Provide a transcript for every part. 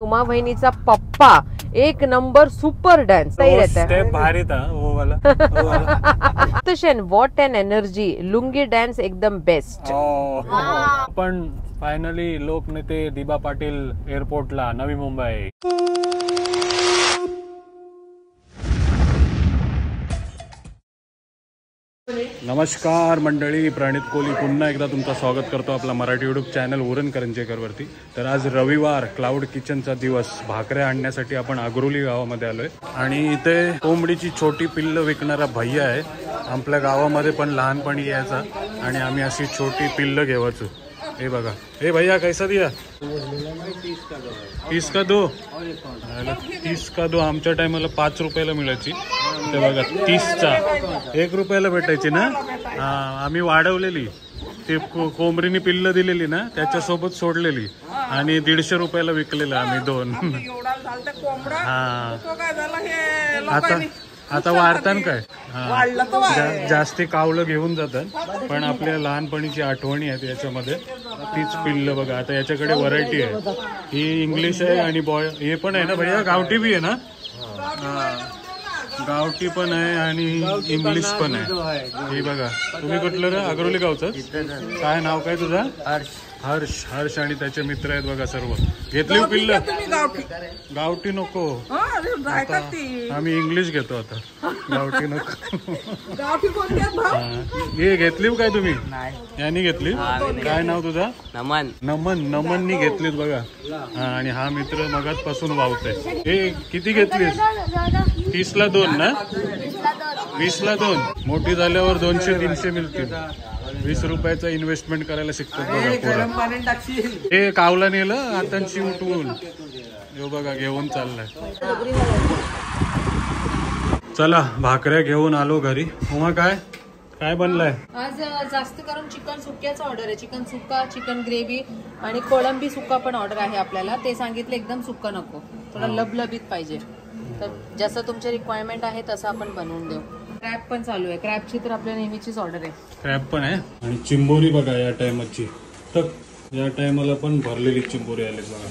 उमा बहिणीचा पप्पा एक नंबर सुपर डांस सही रहता है। स्टेप भारी था वो वाला मुत्तशन what an energy, Lungi dance एकदम बेस्ट। पण फायनली लोकनेते दिबा पाटील एअरपोर्टला नवी मुंबई। नमस्कार मंडळी, प्रणित कोहली पुन्हा एकदा तुमचं स्वागत करतो आपला मराठी यूट्यूब चॅनल उरण करंजेकर वरती। तर आज रविवार क्लाउड किचनचा दिवस, भाकऱ्या आणण्यासाठी आपण आगरोली गावामध्ये आलोय आणि इथे कोंबडीची छोटी पिल्ल विकणारा भैया आहे। आपल्या गावामध्ये पण लहानपणी यायचा आणि आम्ही अशी छोटी पिल्ल घेवायचो। हे बघा, हे भैया कैसा दिया? 30 का दो? 30 का दो आमच्या टायमाला 5 रुपयाला मिळायची। ते बघा 30चा 1 रुपयाला भेटायची ना। आम्ही वाढवलेली ते कोंबडीनी पिल्ल दिलेली ना, त्याच्यासोबत सोडलेली आणि 150 रुपयाला विकलेलं आम्ही 2। आता वाढतान काय? जास्ती कावलं घेऊन जातात, पण आपल्या लहानपणीची आठवणी आहेत याच्यामध्ये। तीच पिल्ल बघा, आता याच्याकडे व्हरायटी आहे। ही इंग्लिश आहे आणि बॉय हे पण आहे ना भैया, गावठी बी आहे ना? गावठी पण आहे आणि इंग्लिश पण आहे। हे बघा, तुम्ही कुठलं रे? आगरोली गावचं? काय नाव काय तुझं? हर्ष। हर्ष आणि त्याचे मित्र आहेत बघा सर्व। घेतली पिल्ल? गावठी नको, आम्ही इंग्लिश घेतो आता, गावठी नको। हे घेतली काय तुम्ही? यांनी घेतली? काय नाव तुझं? नमन। नमन, नमननी घेतलीत बघा। आणि हा मित्र मगाचपासून वावतोय। हे किती घेतलीस? 30 ला 2 ना? 20 ला 2। मोठी झाल्यावर 200-300 मिळतील। 20 रुपयाचा इन्व्हेस्टमेंट करायला शिकतात बघा। हे कावला नेलं हातांशी उठवून, हे बघा घेऊन चाललाय। चला भाकऱ्या घेऊन आलो घरी। उमा काय काय बनलाय आज? जास्त करून चिकन सुक्याचा ऑर्डर आहे। चिकन सुक्का, चिकन ग्रेव्ही आणि कोळंबी सुक्का पण ऑर्डर आहे आपल्याला। ते सांगितलं एकदम सुक्का नको, थोडा लबलबीत पाहिजे। तर जसं तुमचे रिक्वायरमेंट आहे तसं आपण बनवून देऊ। क्रॅब पण चालू आहे, क्रॅबची तर आपल्या नेहमीचीच ऑर्डर आहे। क्रॅब पण आहे आणि चिंबोरी बघा या टायमाची, तर या टायमाला पण भरलेली चिंबोरी आली बघा।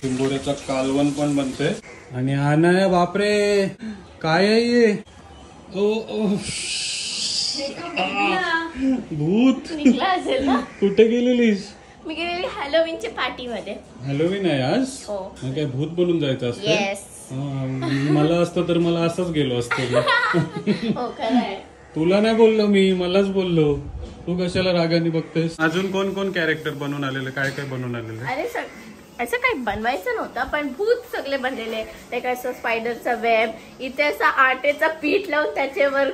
चिंबोऱ्याचा कालवण पण बनते आणि आना बापरे काय आहे भूत कुठे गेलेलीस? मी गेलेली हॅलोवीनच्या पार्टीमध्ये। हॅलोवीन आहे आज? मग काय भूत बनून जायचं असतं? मला असतं तर मला असंच गेलो असतो। तुला नाही बोललो मी, मलाच बोललो। तू कशाला रागाने बघतेस? अजून कोण कोण कॅरेक्टर बनवून आलेले? काय काय बनवून आलेले? अरे असं काही बनवायचं नव्हतं, पण भूत सगळे बनलेले। ते काय स्पायडरचा वेब, इथे असं आटेचा पीठ लावून त्याच्यावर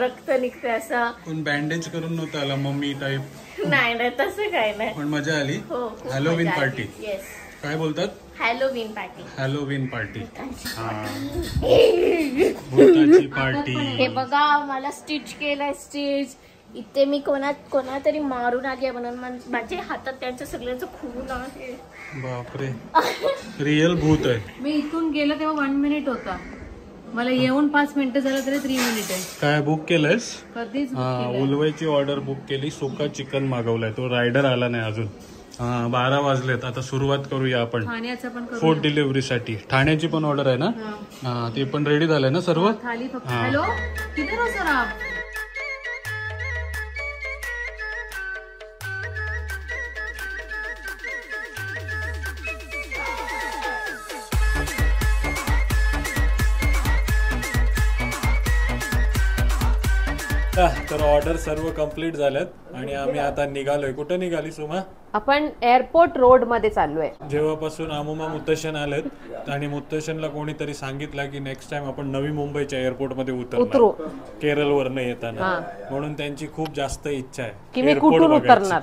रक्त निघते असं। कोण बँडेज करून नव्हतं आला मम्मी टाईप? नाही नाही तसं काय नाही, पण मजा आली। हॅलोवीन पार्टी काय बोलतात? Halloween party. हॅलोवीन पार्टी, भूताची पार्टी। हे बघा मला स्टिच केलंय, स्टिच इथे मी कोणातरी मारून आली म्हणून माझ्या हातात त्यांच्या सगळ्यांचं खून आहे। बापरे, रिअल भूत आहे। मी इथून गेलो तेव्हा 1 मिनिट होता, मला येऊन 5 मिनिटं झालं तरी 3 मिनिट आहे। काय बुक केलंयस? कधीच उलवायची ऑर्डर बुक केली, सुका चिकन मागवलाय, तो रायडर आला नाही अजून। 12 वाजलेत, आता सुरुवात करूया आपण ठाण्याचं पण फूड डिलिव्हरी साठी। ठाण्याची पण ऑर्डर आहे ना? ते पण रेडी झालंय ना सर्व? थाली फक्त। हॅलो किधर हो सर आप? तर ऑर्डर सर्व कंप्लीट झाल्यात आणि आम्ही आता निघालोय। कुठे निघाली सुमा? आपण एअरपोर्ट रोड मध्ये चाललोय। जेव्हापासून आमुमा मुत्तशन आलेत आणि मुत्तशनला कोणीतरी सांगितलं की नेक्स्ट टाइम आपण नवी मुंबईच्या एअरपोर्ट मध्ये उतरू, केरळ वरनं येताना, म्हणून त्यांची खूप जास्त इच्छा आहे की मी कुठून उतरणार।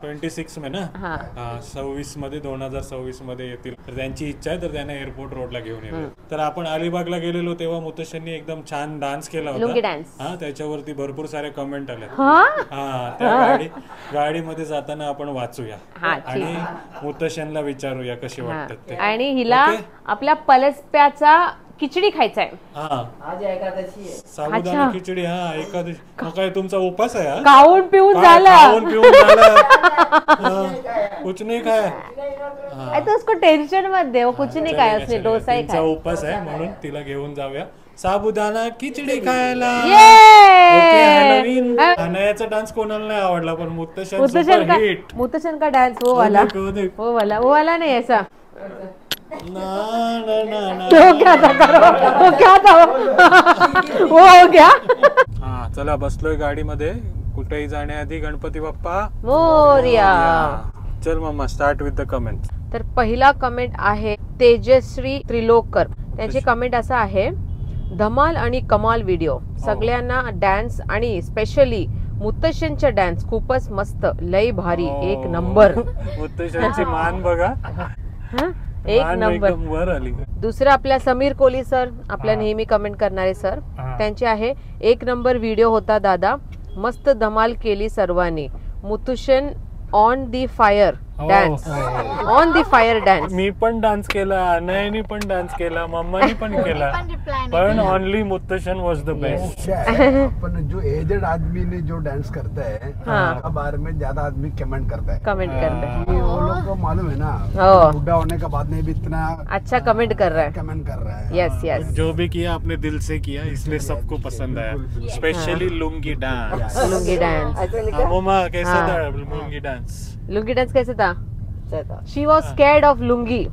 26 में ना? 26 मध्ये 2026 मध्ये येतील, तर त्यांची इच्छा आहे, तर त्यांना एअरपोर्ट रोडला घेऊन येऊ। तर आपण अलिबागला गेलेलो तेव्हा मुत्तशननी एकदम छान डान्स केला होता। त्याच्यावरती भरपूर सारे कमेंट आले। त्या गाडीमध्ये जाताना आपण वाचूया आणि मुत्तशनला विचारूया कशी वाटतात ते। आणि हिला आपल्या पलसप्याचा खिचडी खायचा आहे. आज एकादशी आहे. साबुदाणा खिचडी. हा एखादी काय तुमचा उपास आहे? खाऊन पिऊन झाला. कुछ नहीं खाया. तो उसको टेंशन मत दे, वो कुछ नहीं खाया उसने, डोसा ही खाया. उपास आहे म्हणून तिला घेऊन जाऊया साबुदाणा खिचडी खायला. अनायाचा डान्स कोणाला नाही आवडला पण मुत्तशन का डांस वो वाला नहीं ऐसा. वो क्या था वो हो गया. हा चला बसलोय गाडीमध्ये. कुठेही जाण्याआधी गणपती बाप्पा मोरया. चल mamma start with the comment. तर पहिला कमेंट आहे तेजश्री त्रिलोकर. त्यांची कमेंट असा आहे, धमाल आणि कमाल व्हिडिओ. सगळ्यांना डान्स आणि स्पेशली मुत्तशनचा डान्स खूपच मस्त, लय भारी, एक नंबर. मुत्तशनची मान बघा, एक नंबर. दुसरं आपल्या समीर कोहली सर, आपल्या नेहमी कमेंट करणारे सर, त्यांचे आहे, एक नंबर व्हिडिओ होता दादा, मस्त धमाल केली सर्वांनी. मुत्तशन on the fire dance, on the fire dance. मी पण डान्स केला, अनयनी पण डान्स केला, मम्मानी पण केला, पण ओनली मुत्तशन वॉज द बेस्ट. पण जो एजेड आदमी ने जो डांस करता है बारे में ज्यादा आदमी कमेंट करता है. वो लोग को मालूम है ना, बुढ़ा होने के बाद में भी इतना अच्छा कमेंट कर रहा है. Yes yes. जो भी किया आपने दिल से किया, इसलिए सबको पसंद आया. Specially lungi dance. Lungi dance. Mamma कैसा था लुंगी डांस? लुंगी डांस कैसे था? She was scared of lungi.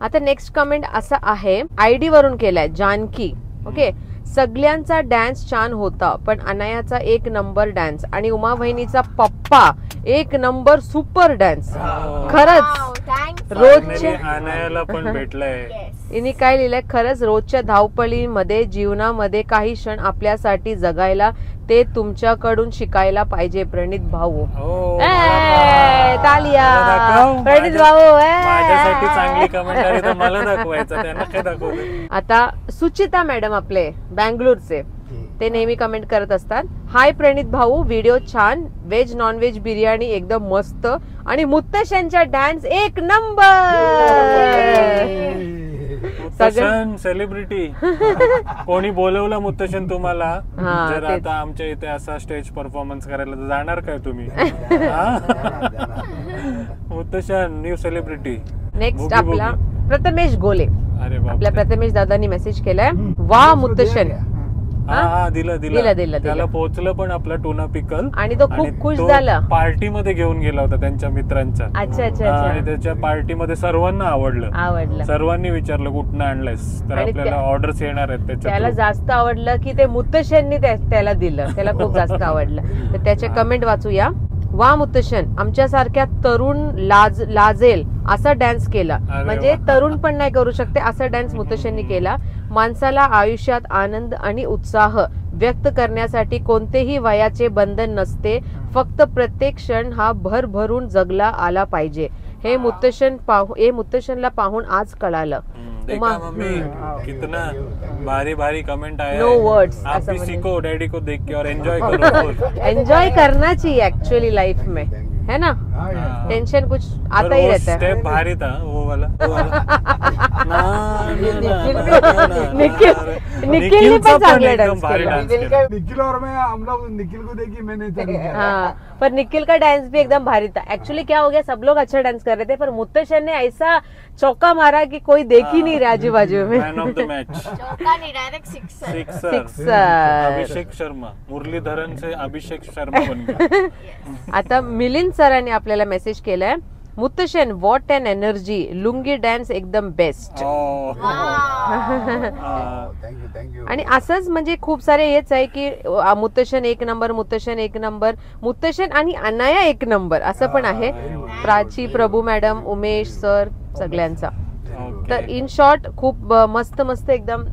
आता नेक्स्ट कमेंट असा आहे, आयडी वरून केलाय, जानकी. ओके, सगळ्यांचा डान्स छान होता, पण अनायाचा एक नंबर डान्स आणि उमा वहिनीचा पप्पा एक नंबर सुपर डान्स. खरंच रोजच्या अनायाला पण भेटलंय. इनी काय लिहिलंय, खरंच रोजच्या धावपळीमध्ये जीवनामध्ये काही क्षण आपल्यासाठी जगायला ते तुमच्याकडून शिकायला पाहिजे. प्रणित भाऊ. तालिया प्रणित भाऊ. माझ्यासाठी चांगली कमेंट आली तर मला दाखवायचं, त्यांना काय दाखवलं. आता सुचिता मॅडम आपले बँगलोरचे, ते नेहमी कमेंट करत असतात, हाय प्रणित भाऊ, व्हिडिओ छान, व्हेज नॉन व्हेज बिर्याणी एकदम मस्त आणि मुत्तशनचा डान्स एक नंबर. मुत्तशन सेलिब्रिटी. कोणी बोलवलं मुत्तशन तुम्हाला? जर आता आमच्या इथे असा स्टेज परफॉर्मन्स करायला तर जाणार काय तुम्ही? मुत्तशन न्यू सेलिब्रिटी. नेक्स्ट आपला प्रथमेश गोले. अरे बाप, आपल्या प्रथमेश दादांनी मेसेज केलाय, वा मुत्तशन. दिलं त्याला पोहोचलं पण आपला टुना पिकल आणि तो खूप खुश झाला. पार्टी मध्ये घेऊन गेला होता त्यांच्या मित्रांच्या. अच्छा. आणि त्याच्या पार्टीमध्ये सर्वांना आवडलं. सर्वांनी विचारलं कुठनं आणलंयस, तर आपल्याला ऑर्डर्स येणार आहेत त्याच्या. त्याला जास्त आवडलं की ते मुत्तशननी त्याला दिलं, त्याला खूप जास्त आवडलं. तर त्याचे कमेंट वाचूया. वा मुत्तशन, आमच्यासारख्या तरुण लाजेल असा डान्स केला. म्हणजे तरुण पण नाही करू शकते असा डान्स मुत्तशननी केला. माणसाला आयुष्यात आनंद आणि उत्साह व्यक्त करण्यासाठी कोणतेही वयाचे बंधन नसते, फक्त प्रत्येक क्षण हा भरभरून जगला आला पाहिजे. हे मुत्तशनला पाहून आज कळालं. मम्मी कितना भारी कमेंट आया. No words. आप भी सीखो डैडी को देख के और एंजॉय करो. एंजॉय करना चाहिए एक्चुअली लाइफ में, है ना. टेंशन कुछ आता ही रहता है. स्टेप भारी था वो वाला. निखिल पण चांगला डांस केला. निखिल और मैं, हम लोग निखिल को देखी, मैंने हाँ, पर निखिल का डांस भी एकदम भारी था. एक्चुअली क्या हो गया, सब लोग अच्छा डांस कर रहे थे, पर मुत्तशन ने ऐसा चौका मारा कि कोई देख ही नहीं रहा आजू बाजू में. Man of the match. चौका नहीं, डायरेक्ट सिक्सर. अभिषेक शर्मा, मुरलीधरन से अभिषेक शर्मा बन गया. आता मिलिंद सरांनी आपल्याला मेसेज केलाय, मुत्तशन what an energy, lungi dance एकदम बेस्ट. आणि असंच म्हणजे खूप सारे हेच आहे की मुत्तशन एक नंबर, मुत्तशन एक नंबर, मुत्तशन आणि अनाया एक नंबर असं पण आहे. प्राची, प्रभू मॅडम, उमेश सर, सगळ्यांचा. तर इन शॉर्ट खूप मस्त एकदम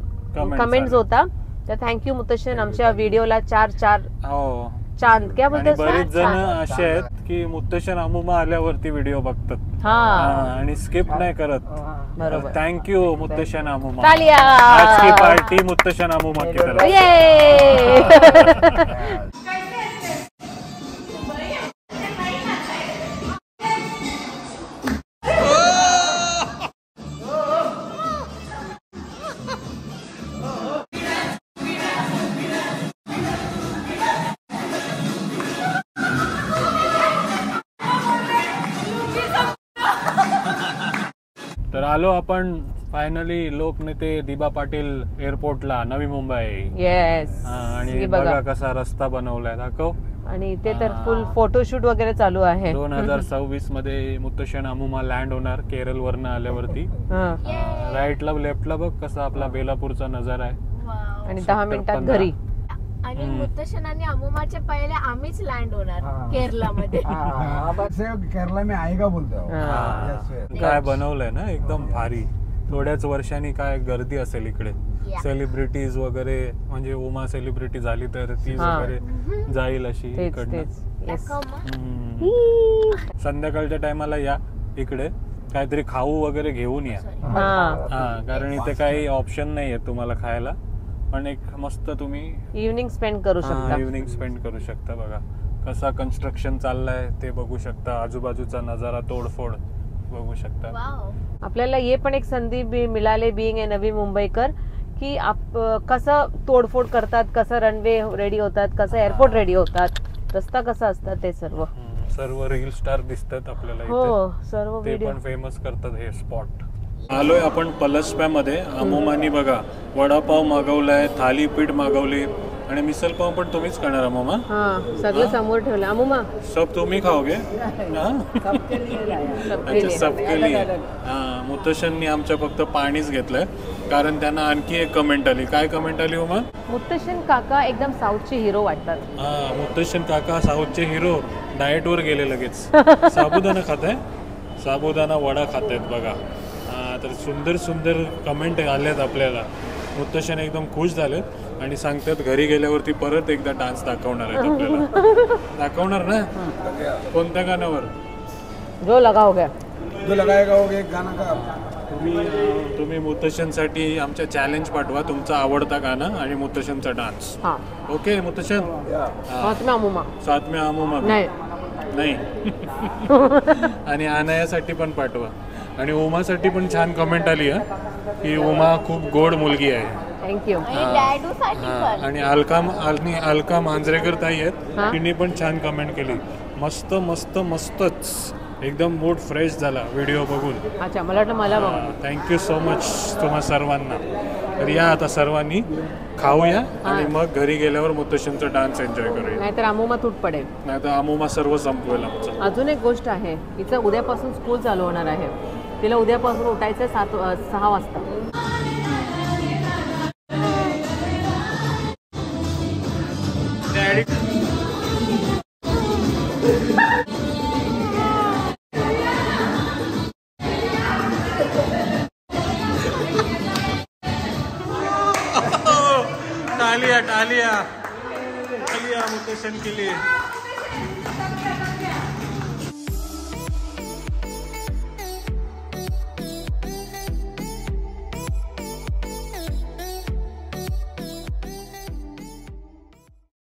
कमेंट्स होता. तर थँक्यू मुत्तशन, आमच्या व्हिडिओला 4 चांद क्या बोलतात. बरेच जण असे आहेत की मुत्तशन अमुमा आल्यावरती व्हिडिओ बघतात आणि स्किप नाही करत. बरोबर. थँक्यू मुत्तशन अमुमा. तालिया. आज की पार्टी मुत्तशन अमुमा की तरफ. तर आलो आपण फायनली लोकनेते दिबा पाटील एअरपोर्टला, नवी मुंबई. येस. आणि बघा कसा रस्ता बनवलाय, दाखव. आणि इथे तर फुल फोटोशूट वगैरे चालू आहे. 2026 मध्ये मुत्तशन अमुमा लँड होणार केरळ वरनं आल्यावरती. राईटला लेफ्टला बघ कसा आपला बेलापूरचा नजारा आहे. आणि 10 मिनिटात घरी. आणि मुत्तशन आणि अमुमाच्या पहिले आम्हीच लँड होणार केरलामध्ये. केरला में आएगा बोलतो. काय बनवलंय ना एकदम भारी. थोड्याच वर्षांनी काय गर्दी असेल इकडे. सेलिब्रिटीज वगैरे, म्हणजे उमा सेलिब्रिटी झाली तर ती वगैरे जाईल अशी इकडनं. संध्याकाळच्या टायमाला या इकडे, काहीतरी खाऊ वगैरे घेऊन या. कारण इथे काही ऑप्शन नाहीये तुम्हाला खायला, पण एक मस्त तुम्ही इव्हनिंग स्पेंड करू शकता. इव्हनिंग स्पेंड करू शकता. बघा कसा कन्स्ट्रक्शन चाललाय ते बघू शकता. आजूबाजूचा नजारा, तोडफोड बघू शकता. आपल्याला ये पण एक संधी मिळाले बिईंग ए नवी मुंबईकर, की कसं तोडफोड करतात, कसं रनवे रेडी होतात, कसं एअरपोर्ट रेडी होतात, रस्ता कसा असतात, ते सर्व रील स्टार दिसतात आपल्याला. हो, सर्व ते पण फेमस करतात हे स्पॉट. आलोय आपण पलसप्यामध्ये. अमुमानी बघा वडापाव मागवलाय, थालीपीठ मागवली आणि मिसल पाव पण तुम्हीच करणार अमुमा? सगळं समोर ठेवलं. अमुमा सब तुम्ही खाओगे? सबके लिए. मुत्तशननी आमच्या फक्त पाणीच घेतलंय, कारण त्यांना आणखी एक कमेंट आली. काय कमेंट आली उमा? मुत्तशन काका एकदम साऊथचे हिरो वाटतात. मुत्तशन काका साऊथचे हिरो डाएट वर गेले लगेच. साबुदाणा खाताय, साबुदाणा वडा खातायत बघा. तर सुंदर सुंदर कमेंट आल्यात आपल्याला. मुत्तशन एकदम खुश झालेत आणि सांगतात घरी गेल्यावरती परत एकदा डान्स दाखवणार आहेत आपल्याला. दाखवणार ना? कोणत्या गाण्यावर? जो लगाओगे. जो लगाएगा वो एक गाना का. तुम्ही मुत्तशनसाठी आमच्या चॅलेंज पाठवा, तुमचा आवडता गाणं आणि मुत्तशनचा डान्स. ओके मुत्तशन? साथ में अमुमा नाही. आणि अनायासाठी पण पाठवा. आणि उमासाठी पण छान कमेंट आली आहे की उमा खूप गोड मुलगी आहे. थँक्यू. आणि अलका मांजरेकर ताई आहेत, तिने पण छान कमेंट केली. मस्त मस्त मस्तच, एकदम मूड फ्रेश झाला व्हिडिओ बघून. अच्छा, मला वाटलं मला बघा. थँक्यू सो मच तुम्हा सर्वांना. तर या आता सर्वांनी खाऊया आणि मग घरी गेल्यावर मुत्तशनचा डान्स एन्जॉय करूया. नाहीतर अमुमा तूट पडेल. नाहीतर अमुमा सर्व संपवेल आमचं. अजून एक गोष्ट आहे, तिचं उद्यापासून स्कूल चालू होणार आहे. तिला उद्यापासून उठायचं 6 वाजता. टालिया मुत्तशन के लिए.